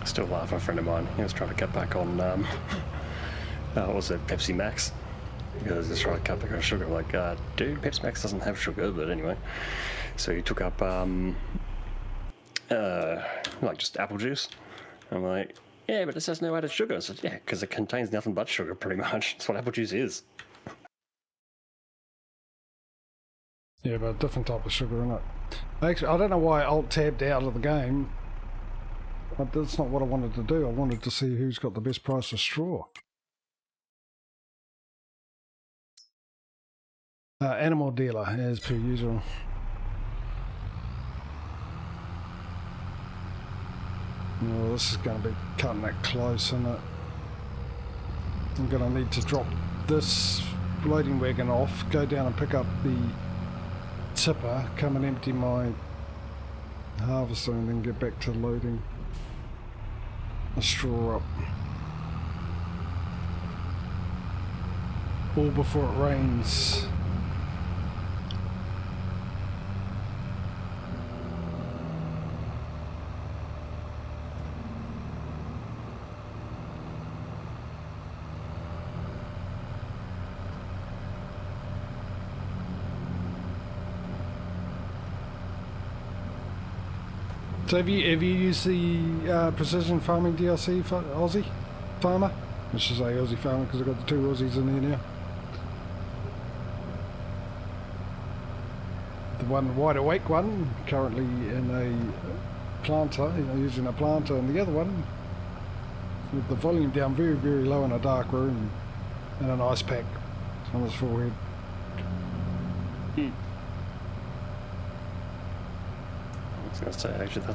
Still laugh at a friend of mine. He was trying to cut back on, what was it, Pepsi Max? Because he's trying to cut back on sugar. I'm like, dude, Pepsi Max doesn't have sugar, but anyway. So he took up, like just apple juice. I'm like, yeah, but this has no added sugar. I said, yeah, because it contains nothing but sugar, pretty much. That's what apple juice is. Yeah, but a different type of sugar, isn't it? Actually, I don't know why I alt-tabbed out of the game. But that's not what I wanted to do. I wanted to see who's got the best price of straw. Animal dealer, as per usual. Oh, this is going to be cutting it close, isn't it? I'm going to need to drop this loading wagon off, go down and pick up the tipper, come and empty my harvester, and then get back to loading the straw up. All before it rains. So have you used the precision farming DLC for Aussie Farmer? I should say Aussie Farmer because I've got the two Aussies in here now. The one wide awake one currently in a planter, using a planter, and the other one with the volume down very, very low in a dark room and an ice pack on his forehead. I was going to say, actually,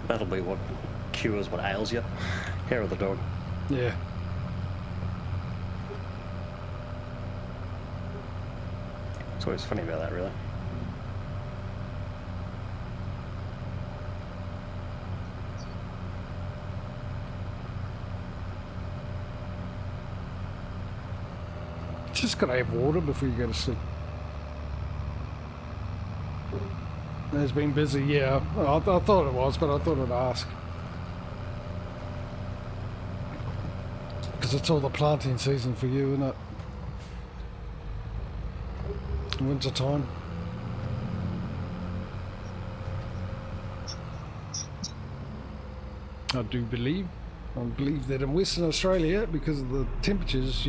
that'll be what cures what ails you. Hair of the dog. Yeah. It's always funny about that, really. Just gotta have water before you go to sleep. It's been busy, yeah. I thought it was, but I thought I'd ask. Because it's all the planting season for you, isn't it? Winter time. I believe that in Western Australia, because of the temperatures,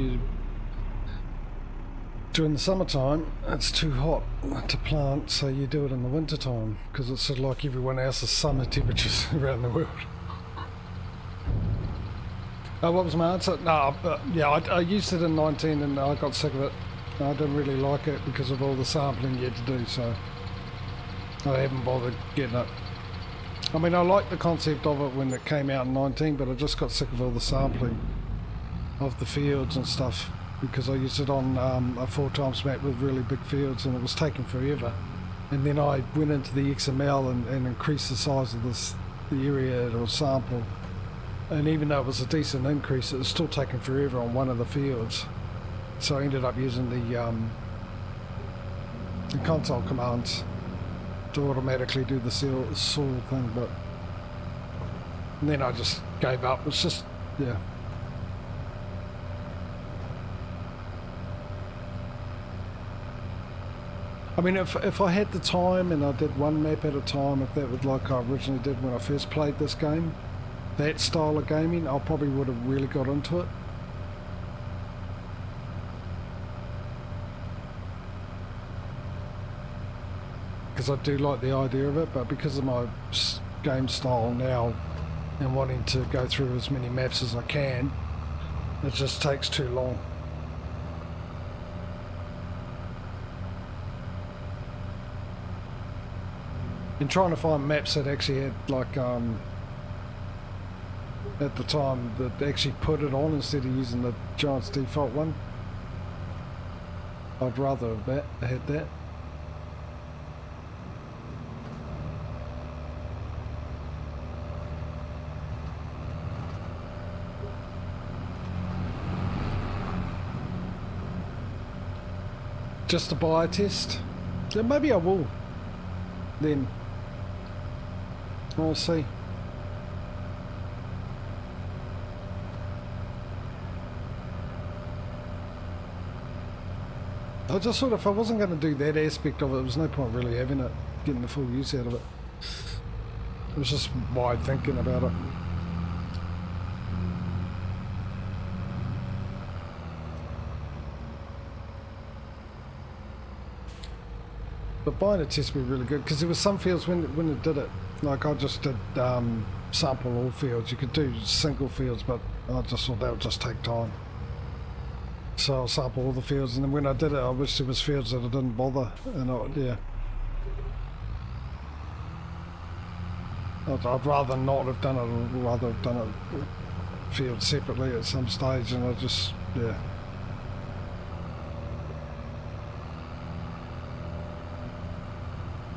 during the summertime it's too hot to plant, so you do it in the winter time because it's sort of like everyone else's summer temperatures around the world. What was my answer? No, yeah, I used it in 19 and I got sick of it. I didn't really like it because of all the sampling you had to do, so I haven't bothered getting it. I mean, I liked the concept of it when it came out in 19, but I just got sick of all the sampling of the fields and stuff, because I used it on a 4x map with really big fields and it was taking forever. And then I went into the XML and increased the size of the area it was sampled. And even though it was a decent increase, it was still taking forever on one of the fields. So I ended up using the console commands to automatically do the soil thing, but then I just gave up. It's just, yeah. I mean, if I had the time and I did one map at a time, if that was like I originally did when I first played this game, that style of gaming, I probably would have really got into it. Because I do like the idea of it, but because of my game style now and wanting to go through as many maps as I can, it just takes too long. And trying to find maps that actually had, like, at the time, that actually put it on instead of using the Giant's default one. I'd rather have had that. Just to buy a test? Yeah, maybe I will. Then. We'll see. I just thought if I wasn't going to do that aspect of it, there was no point really having it, getting the full use out of it. It was just my thinking about it. But buying a test would be really good, because there were some fields when it did it, like I just did sample all fields. You could do single fields, but I just thought that would just take time. So I'll sample all the fields, and then when I did it, I wish there was fields that I didn't bother, and yeah. I'd rather not have done it, or rather have done it field separately at some stage, and I just, yeah.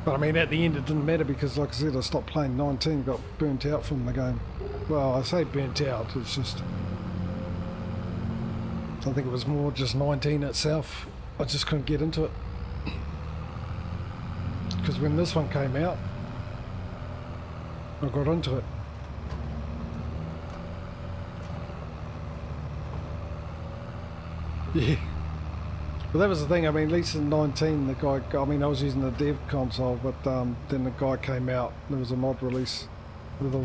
But I mean, at the end it didn't matter, because like I said, I stopped playing 19, got burnt out from the game. Well, I say burnt out, it's just... I think it was more just 19 itself. I just couldn't get into it. Because when this one came out, I got into it. Yeah. Well, that was the thing. I mean, at least in 19, the guy, I mean, I was using the dev console, but then the guy came out, there was a mod release with all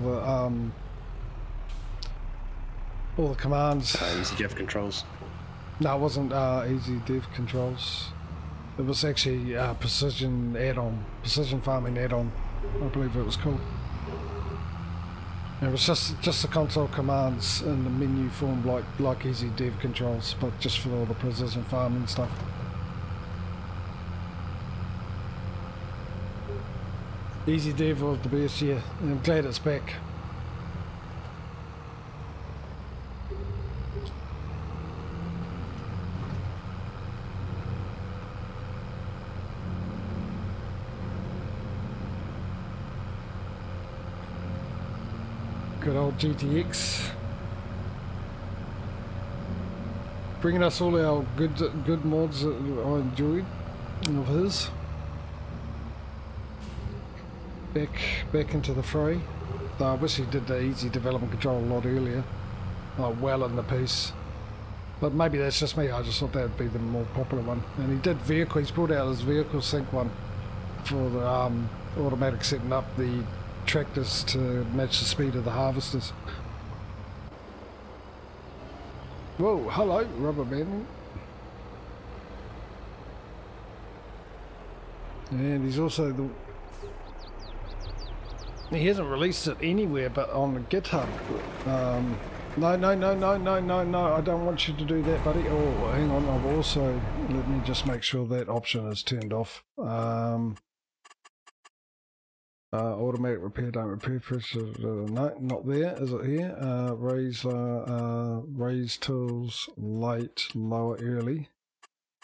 the commands. Easy dev controls. No, it wasn't easy dev controls. It was actually precision add-on, precision farming add-on, I believe it was called. It was just the console commands in the menu form, like easy dev controls, but just for all the precision farming stuff. Easy dev was the best, yeah. And I'm glad it's back. Good old GTX, bringing us all our good mods that I enjoyed of his back into the fray. Though I wish he did the easy development control a lot earlier, well in the piece. But maybe that's just me. I just thought that would be the more popular one. And he did vehicle. He's brought out his vehicle sync one for the automatic setting up the tractors to match the speed of the harvesters. Whoa, hello, rubber man. And he's also the... He hasn't released it anywhere but on the GitHub. No, I don't want you to do that, buddy. Oh, hang on, I've also... Let me just make sure that option is turned off. Automatic repair, don't repair pressure, no, not there, is it here? Raise tools, late, lower early.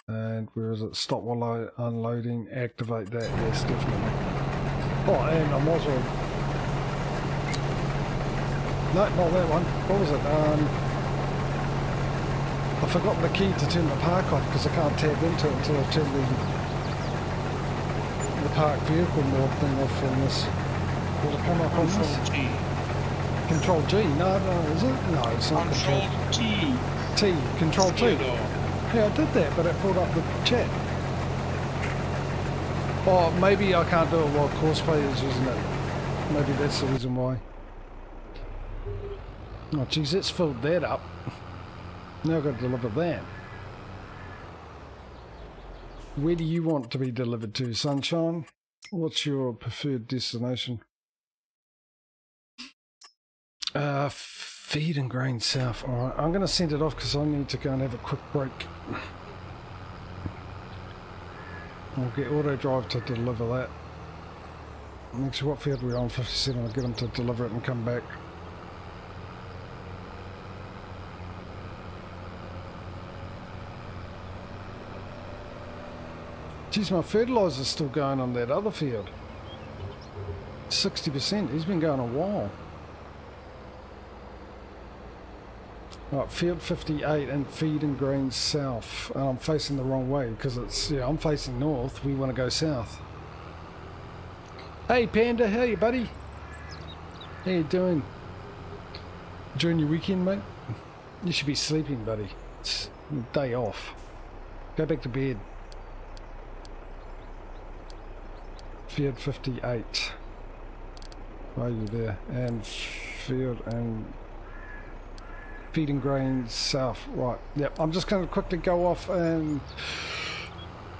And where is it? Stop while unloading, activate that, yes, definitely. Oh, and I might as well... No, not that one. What was it? I've forgotten the key to turn the park off because I can't tap into it until I turn the park vehicle mod thing off on this. Will it come up on this? Control G. No, is it? No, it's not Control T. T. Control T. Yeah, I did that, but it brought up the chat. Oh, maybe I can't do it while Courseplay is using it. Maybe that's the reason why. Oh, geez, it's filled that up. Now I've got to deliver that. Where do you want to be delivered to, Sunshine? What's your preferred destination? Feed and Grain South. Alright, I'm going to send it off because I need to go and have a quick break. I'll get Auto Drive to deliver that. Actually, what field we're on? 57. I'll get them to deliver it and come back. Geez, my fertiliser's still going on that other field. 60%. He's been going a while. Right, field 58 and Feed and Grain South. And I'm facing the wrong way because it's, yeah, I'm facing north. We want to go south. Hey Panda, how you buddy? How you doing? Enjoying your weekend, mate? You should be sleeping, buddy. It's a day off. Go back to bed. Field 58. Are you there? And field and feeding grain south. Right. Yep. I'm just going to quickly go off and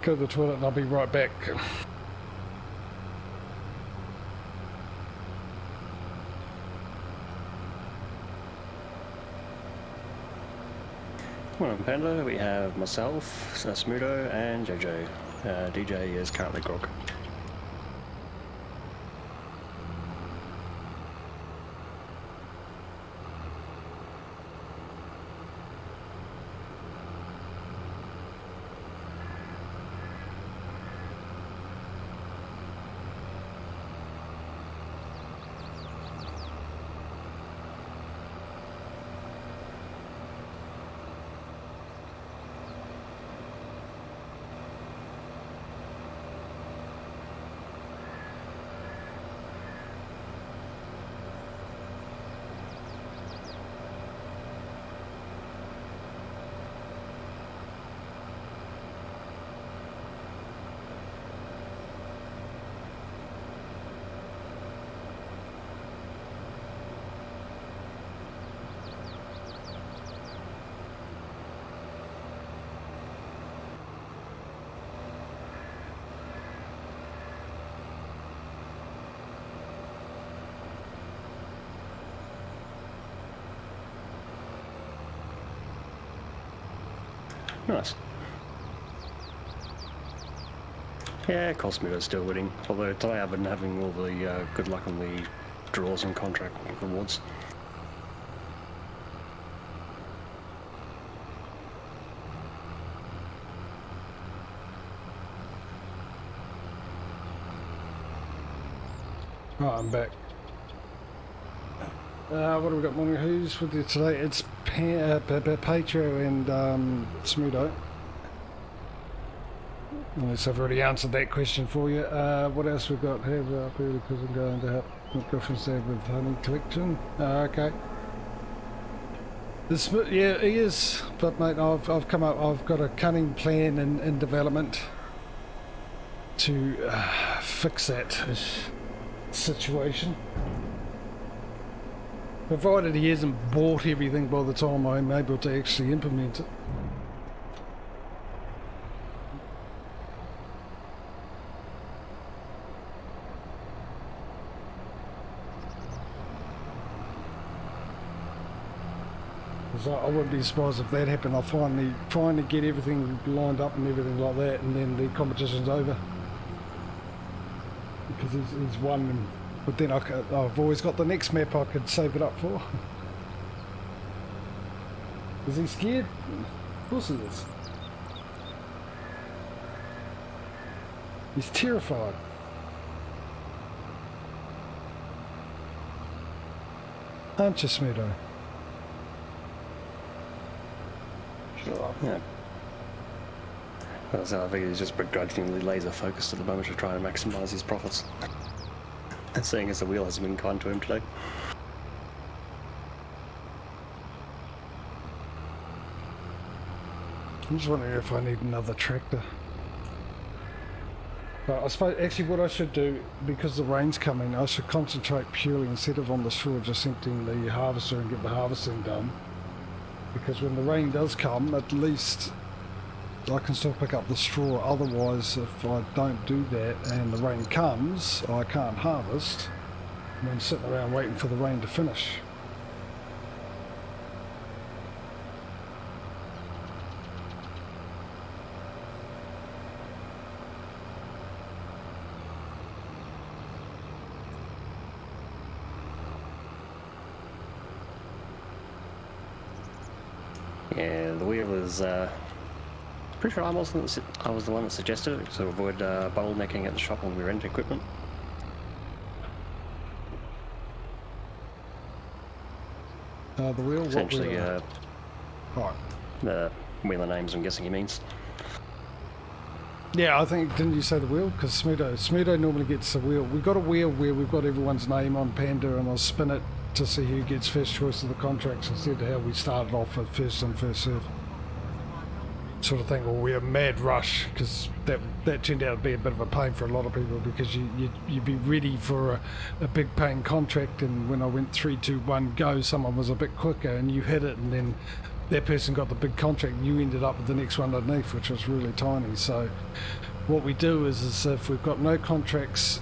go to the toilet, and I'll be right back. Well, on Panda we have myself, Smudo, and JJ. DJ is currently grog. Nice. Yeah, Cosmo's still winning, although today I've been having all the good luck on the draws and contract rewards. Oh, I'm back. What have we got, Morning? Who's with you today? It's Patrio and Smudo. Unless I've already answered that question for you. What else we've got here? Up here because I'm going to help my girlfriend's there with honey collection. Okay. This, yeah, he is. But mate, I've come up. I've got a cunning plan in development to fix that situation. Provided he hasn't bought everything by the time I'm able to actually implement it. So I wouldn't be surprised if that happened. I'll finally get everything lined up and everything like that, and then the competition's over. Because he's won. But then I've always got the next map I could save it up for. Is he scared? Of course he is. He's terrified. Aren't you, Smudo? Sure. Yeah. So I think he's just begrudgingly laser focused at the moment to try and maximise his profits. Seeing as the wheel hasn't been kind to him today. I'm just wondering if I need another tractor. But I suppose actually what I should do, because the rain's coming, I should concentrate purely instead of on the straw just emptying the harvester and get the harvesting done. Because when the rain does come, at least I can still pick up the straw. Otherwise, if I don't do that and the rain comes, I can't harvest, and I'm sitting around waiting for the rain to finish. Yeah, the wheel is pretty sure I was the one that suggested it to avoid bottlenecking at the shop when we rent equipment. The wheel? Essentially, right. The wheeler names, I'm guessing he means. Yeah, I think, didn't you say the wheel? Because Smudo normally gets the wheel. We've got a wheel where we've got everyone's name on Panda, and I'll spin it to see who gets first choice of the contracts instead of how we started off at first in, first serve. sort of thing, or we're mad rush, because that turned out to be a bit of a pain for a lot of people, because you'd be ready for a big paying contract, and when I went 3, 2, 1 go, someone was a bit quicker and you hit it, and then that person got the big contract and you ended up with the next one underneath, which was really tiny. So what we do is if we've got no contracts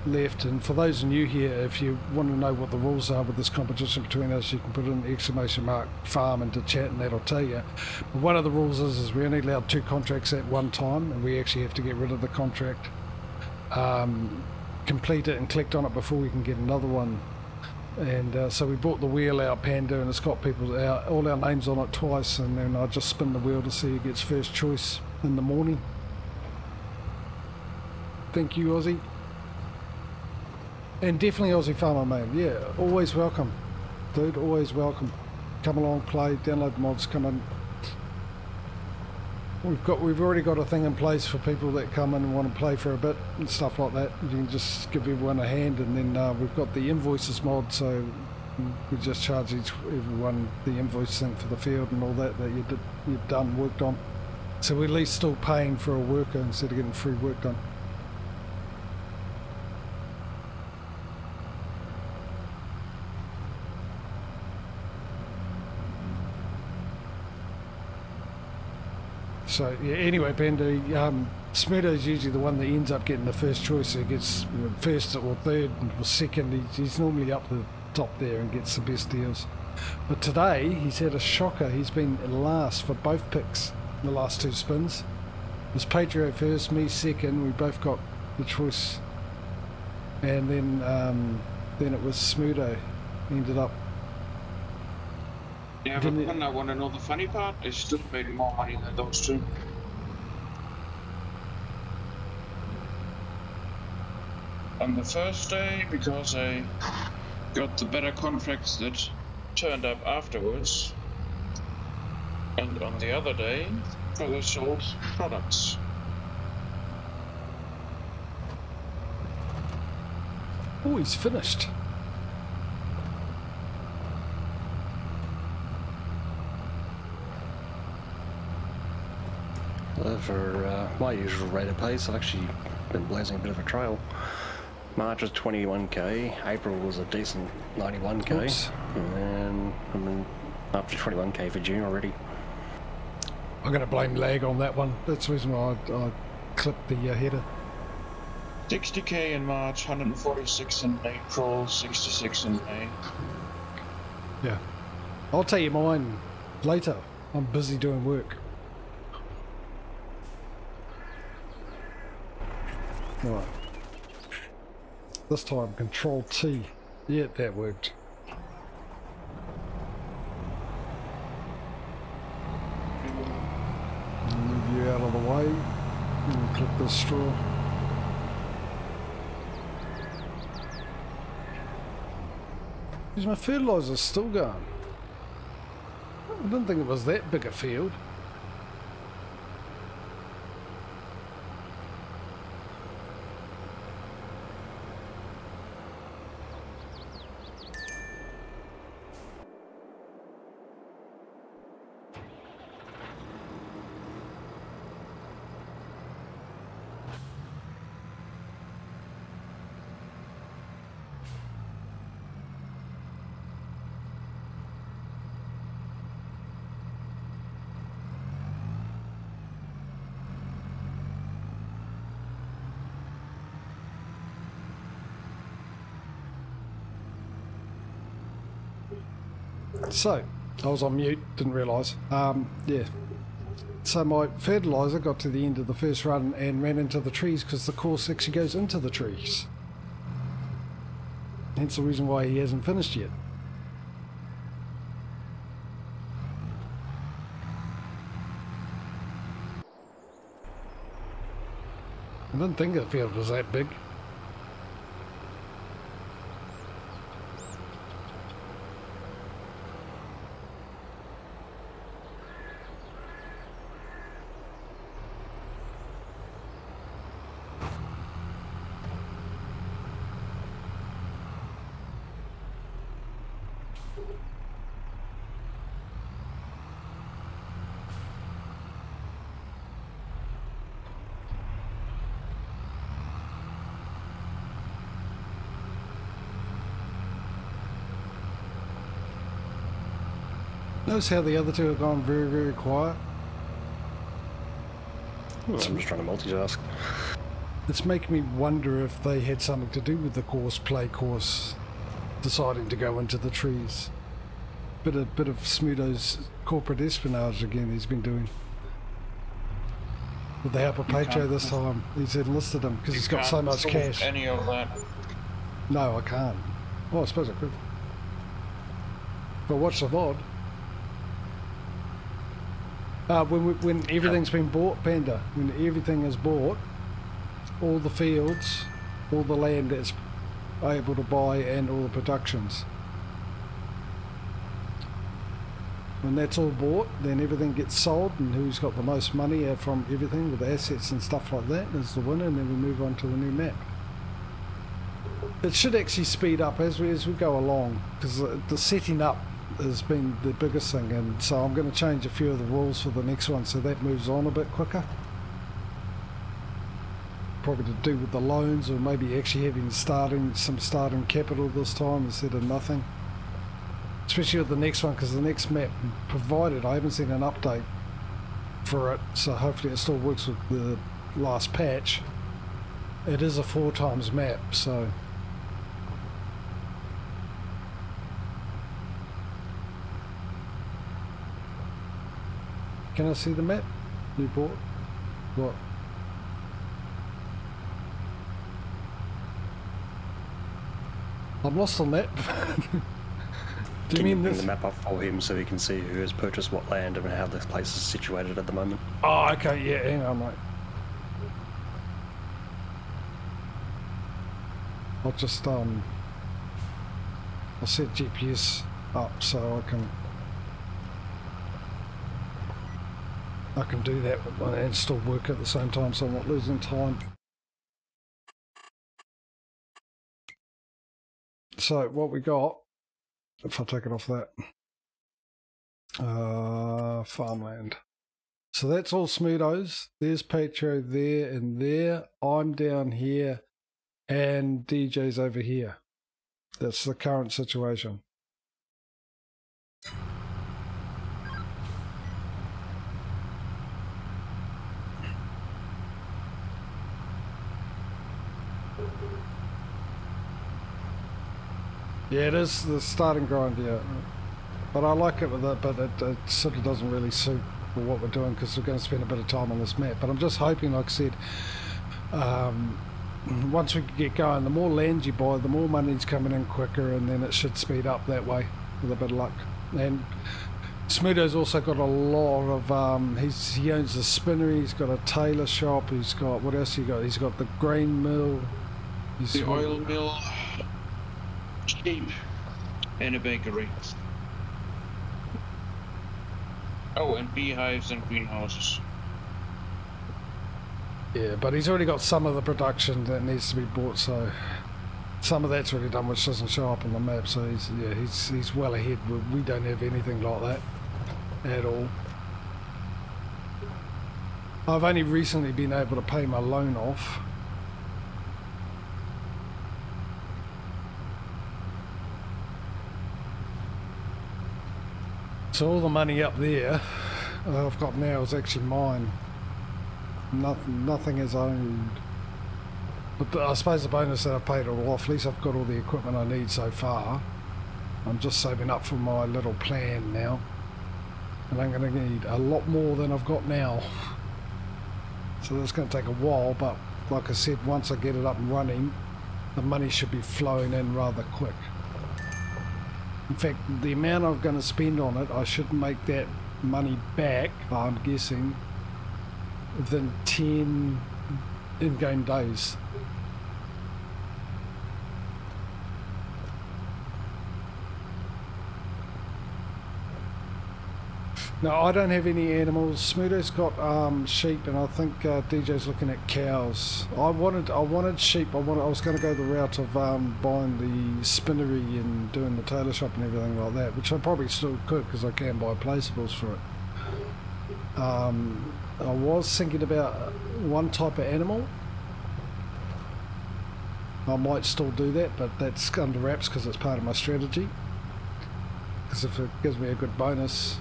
left, and for those new here, if you want to know what the rules are with this competition between us, you can put in !farm into chat and that'll tell you. But one of the rules is we're only allowed 2 contracts at one time, and we actually have to get rid of the contract, complete it and collect on it before we can get another one. And so we brought the wheel out, Panda, and it's got all our names on it twice, and then I just spin the wheel to see who gets first choice in the morning. Thank you, Aussie. And definitely Aussie Farmer, man. Yeah, always welcome, dude. Always welcome. Come along, play, download mods, come in. We've already got a thing in place for people that come in and want to play for a bit and stuff like that. You can just give everyone a hand, and then we've got the invoices mod, so we just charge everyone the invoice thing for the field and all that you've worked on. So we're at least still paying for a worker instead of getting free work done. So yeah, anyway, Panda, Smudo is usually the one that ends up getting the first choice. So he gets first or third or second. He's normally up the top there and gets the best deals. But today he's had a shocker. He's been last for both picks in the last 2 spins. It was Patrio first, me second. We both got the choice, and then it was Smudo. He ended up. Yeah, but then I want to know the funny part. I still made more money than those 2. On the first day, because I got the better contracts that turned up afterwards, and on the other day, because I sold products. Oh, he's finished. For my usual rate of pace, I've actually been blazing a bit of a trail. March was 21k, April was a decent 91k, Oops. and then I'm up to 21k for June already. I'm going to blame lag on that one. That's the reason why I clipped the header. 60k in March, 146 in April, 66 in May. Yeah. I'll tell you mine later. I'm busy doing work. Right. This time, Control T. Yeah, that worked. Move you out of the way. And clip this straw. Because my fertiliser's still going. I didn't think it was that big a field. So, I was on mute, didn't realise. Yeah. So my fertiliser got to the end of the first run and ran into the trees because the course actually goes into the trees. Hence the reason why he hasn't finished yet. I didn't think the field was that big. Notice how the other two have gone very, very quiet. Well, I'm just trying to multitask. It's making me wonder if they had something to do with the play course, deciding to go into the trees. Bit of Smudo's corporate espionage again he's been doing. With the help of Patrio this time, he's enlisted him because he's got so much cash. Any of that? No, I can't. Well, I suppose I could. But what's the VOD? When everything's been bought, Panda, when everything is bought, all the fields, all the land that's able to buy and all the productions. When that's all bought, then everything gets sold, and who's got the most money from everything with assets and stuff like that is the winner, and then we move on to the new map. It should actually speed up as we go along, because the setting up has been the biggest thing, and so I'm going to change a few of the rules for the next one so that moves on a bit quicker. Probably to do with the loans, or maybe actually having some starting capital this time instead of nothing. Especially with the next one, because the next map provided, I haven't seen an update for it, so hopefully it still works with the last patch. It is a 4x map, so can I see the map you bought? What? I'm lost on that. Do you mean bring this? the map up for him so he can see who has purchased what land and how this place is situated at the moment? Oh, okay, yeah, hang on, mate. I'll just, I'll set GPS up so I can do that and still work at the same time, so I'm not losing time. So what we got, if I take it off that, farmland. So that's all Smudo's. There's Patrio there and there. I'm down here and DJ's over here. That's the current situation. Yeah, it is the starting grind, yeah. But I like it with it, but it sort of doesn't really suit for what we're doing because we're going to spend a bit of time on this map. But I'm just hoping, like I said, once we get going, the more land you buy, the more money's coming in quicker, and then it should speed up that way with a bit of luck. And Smudo's also got a lot of, he owns a spinnery, he's got a tailor shop, he's got, what else he got? He's got the grain mill. The oil mill. Sheep and a bakery. Oh, and beehives and greenhouses. Yeah, but he's already got some of the production that needs to be bought, so some of that's already done, which doesn't show up on the map. So he's well ahead. We don't have anything like that at all. I've only recently been able to pay my loan off. So all the money up there I've got now is actually mine. Nothing is owned. But I suppose the bonus that I've paid it all off, at least I've got all the equipment I need so far. I'm just saving up for my little plan now. And I'm going to need a lot more than I've got now. So that's going to take a while, but like I said, once I get it up and running, the money should be flowing in rather quick. In fact, the amount I'm going to spend on it, I should make that money back, I'm guessing, within 10 in-game days. No, I don't have any animals. Smudo's got sheep, and I think DJ's looking at cows. I wanted sheep. I was going to go the route of buying the spinnery and doing the tailor shop and everything like that, which I probably still could because I can buy placeables for it. I was thinking about one type of animal. I might still do that, but that's under wraps because it's part of my strategy. because if it gives me a good bonus,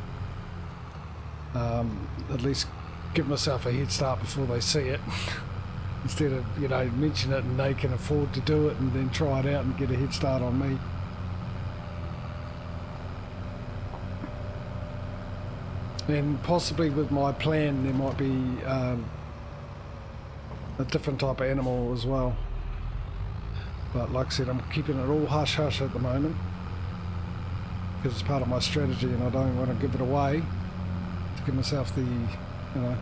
at least give myself a head start before they see it. Instead of, you know, mention it and they can afford to do it and then try it out and get a head start on me. And possibly with my plan there might be a different type of animal as well. But like I said, I'm keeping it all hush-hush at the moment because it's part of my strategy and I don't want to give it away to give myself the, you know,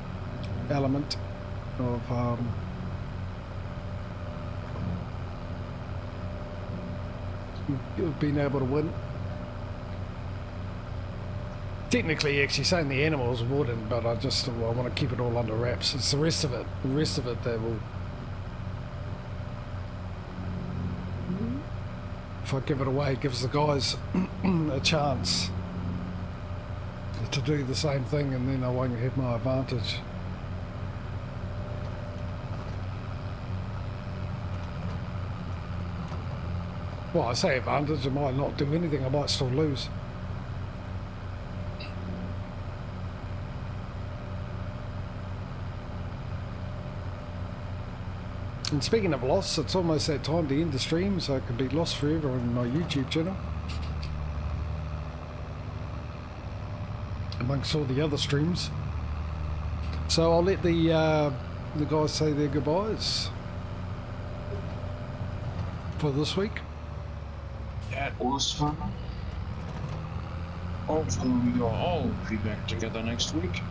element of being able to win. Technically, actually saying the animals wouldn't, but I want to keep it all under wraps. It's the rest of it that will. If I give it away, it gives the guys a chance to do the same thing, and then I won't have my advantage. Well, I say advantage, I might not do anything, I might still lose. And speaking of loss, it's almost that time to end the stream, so it could be lost forever on my YouTube channel. Amongst all the other streams. So I'll let the guys say their goodbyes for this week. That was fun. Hopefully we'll all be back together next week.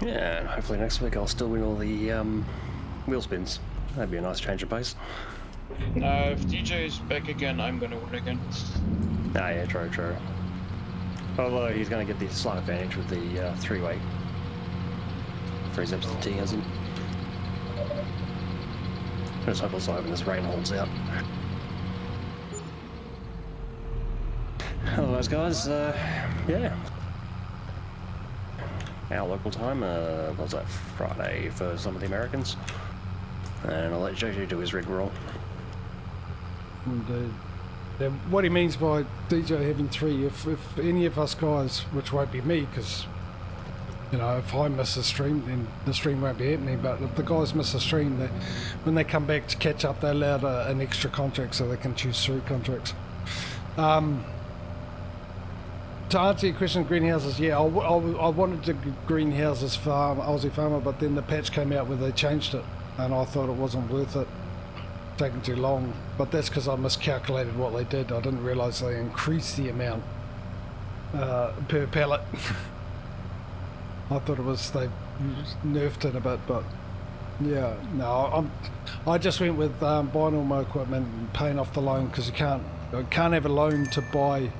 Yeah, and hopefully next week I'll still win all the wheel spins. That'd be a nice change of pace. If DJ is back again, I'm gonna win again. Ah, yeah, true. Although he's going to get the slight advantage with the three-way. For his absentee, hasn't he? Let's hope also when this rain holds out. Otherwise, guys, yeah. Our local time, what was that, Friday for some of the Americans. And I'll let JJ do his rig roll. Indeed. Yeah, what he means by DJ having three, if any of us guys, which won't be me, because, you know, if I miss a stream, then the stream won't be happening, but if the guys miss a stream, when they come back to catch up, they're allowed an extra contract so they can choose 3 contracts. To answer your question, greenhouses, yeah, I wanted to greenhouses farm, Aussie Farmer, but then the patch came out where they changed it, and I thought it wasn't worth it, taking too long. But that's because I miscalculated what they did. I didn't realise they increased the amount per pallet. I thought it was they nerfed it a bit, but yeah, no, I just went with buying all my equipment and paying off the loan, because you can't have a loan to buy.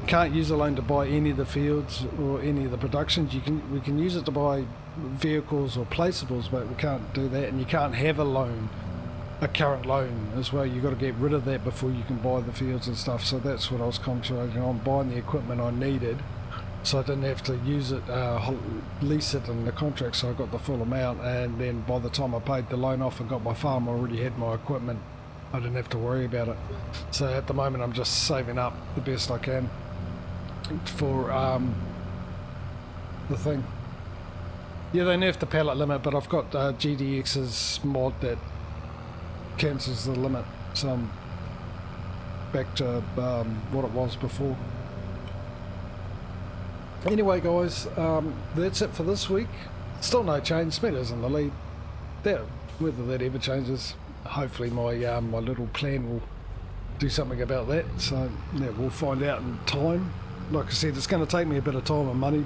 Can't use a loan to buy any of the fields or any of the productions. We can use it to buy vehicles or placeables, but we can't do that, and you can't have a loan, a current loan as well. You've got to get rid of that before you can buy the fields and stuff. So that's what I was concentrating on, buying the equipment I needed, so I didn't have to use it, lease it in the contract, so I got the full amount, and then by the time I paid the loan off and got my farm, I already had my equipment. I didn't have to worry about it. So at the moment I'm just saving up the best I can for the thing. Yeah, they nerfed the pallet limit, but I've got GDX's mod that cancels the limit, so I'm back to what it was before. Anyway guys, that's it for this week. Still no change, Smeader's in the lead. Whether that ever changes, hopefully my my little plan will do something about that, so yeah, we'll find out in time. Like I said, it's going to take me a bit of time and money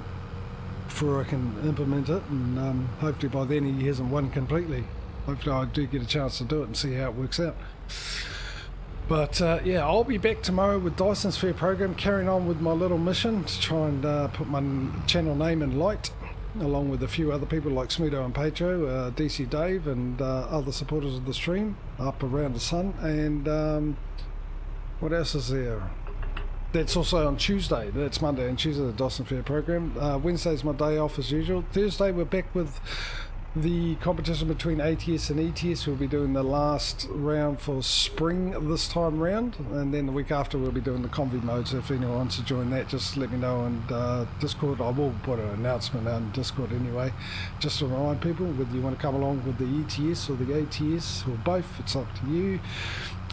before I can implement it, and hopefully by then he hasn't won completely. Hopefully I do get a chance to do it and see how it works out. But yeah, I'll be back tomorrow with Dyson's Fair program, carrying on with my little mission to try and put my channel name in light, along with a few other people like Smudo and Patrio, DC Dave, and other supporters of the stream up around the sun. And what else is there? That's also on Tuesday. That's Monday and Tuesday, the Dyson Fair program. Wednesday's my day off as usual. Thursday we're back with the competition between ATS and ETS. We'll be doing the last round for spring this time round, and then the week after we'll be doing the convy mode. So if anyone wants to join that, just let me know on Discord. I will put an announcement out on Discord anyway, just to remind people whether you want to come along with the ETS or the ATS or both. It's up to you.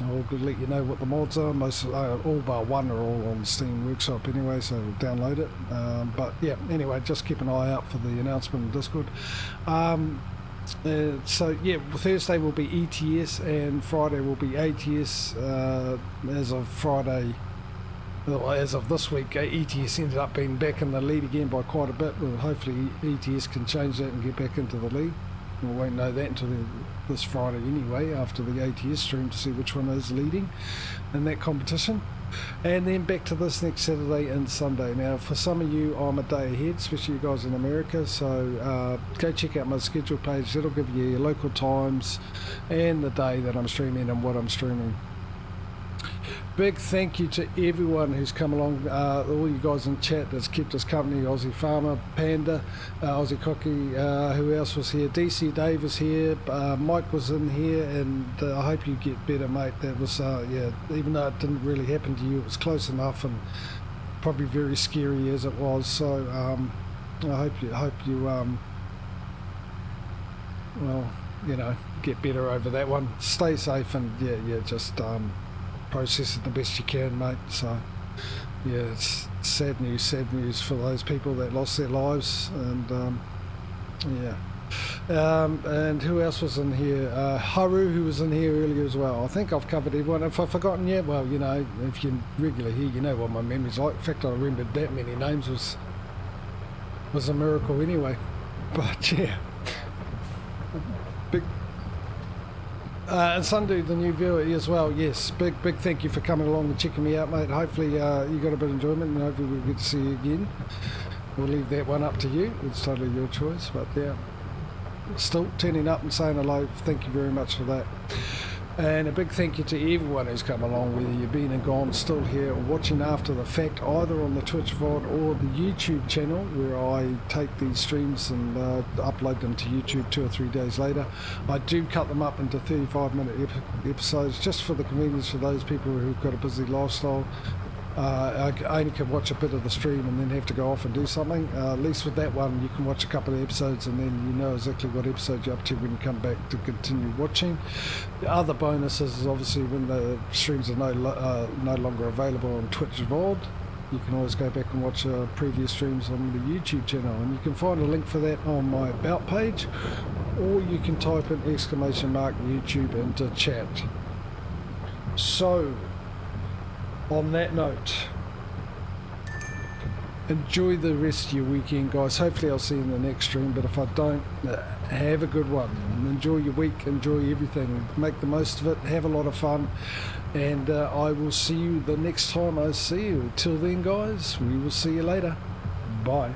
I'll let you know what the mods are. Most all bar one are all on Steam Workshop anyway, so download it. But yeah, anyway, just keep an eye out for the announcement in Discord. So yeah, Thursday will be ETS and Friday will be ATS. As of Friday, well, as of this week, ETS ended up being back in the lead again by quite a bit. Well, hopefully ETS can change that and get back into the lead. We won't know that until this Friday anyway, after the ATS stream, to see which one is leading in that competition. And then back to this next Saturday and Sunday. Now for some of you I'm a day ahead, especially you guys in America, so go check out my schedule page. That'll give you your local times and the day that I'm streaming and what I'm streaming. Big thank you to everyone who's come along, all you guys in chat that's kept us company. Aussie Farmer, Panda, Aussie Cocky, who else was here? DC Dave was here, Mike was in here, and I hope you get better, mate. That was, yeah, even though it didn't really happen to you, it was close enough and probably very scary as it was. So I hope you well, you know, get better over that one. Stay safe and yeah, just process it the best you can, mate. So yeah, it's sad news for those people that lost their lives. And yeah, and who else was in here? Haru, who was in here earlier as well. I think I've covered everyone. If I've forgotten yet, well, you know, if you're regular here, you know what my memory's like. In fact, I remembered that many names was a miracle anyway. But yeah, big. And Sundu, the new viewer as well, yes, big thank you for coming along and checking me out, mate. Hopefully you got a bit of enjoyment, and hopefully we'll get to see you again. We'll leave that one up to you, it's totally your choice. But yeah, still turning up and saying hello, thank you very much for that. And a big thank you to everyone who's come along, whether you've been and gone, still here, or watching after the fact, either on the Twitch VOD or the YouTube channel, where I take these streams and upload them to YouTube 2 or 3 days later. I do cut them up into 35-minute episodes, just for the convenience for those people who've got a busy lifestyle. I only can watch a bit of the stream and then have to go off and do something. At least with that one, you can watch a couple of episodes and then you know exactly what episode you're up to when you come back to continue watching. The other bonuses is obviously when the streams are no longer available on Twitch VOD, you can always go back and watch previous streams on the YouTube channel, and you can find a link for that on my About page, or you can type in !YouTube into chat. So, on that note, enjoy the rest of your weekend, guys. Hopefully I'll see you in the next stream, but if I don't, have a good one. Enjoy your week, enjoy everything, make the most of it, have a lot of fun, and I will see you the next time I see you. Till then, guys, we will see you later. Bye.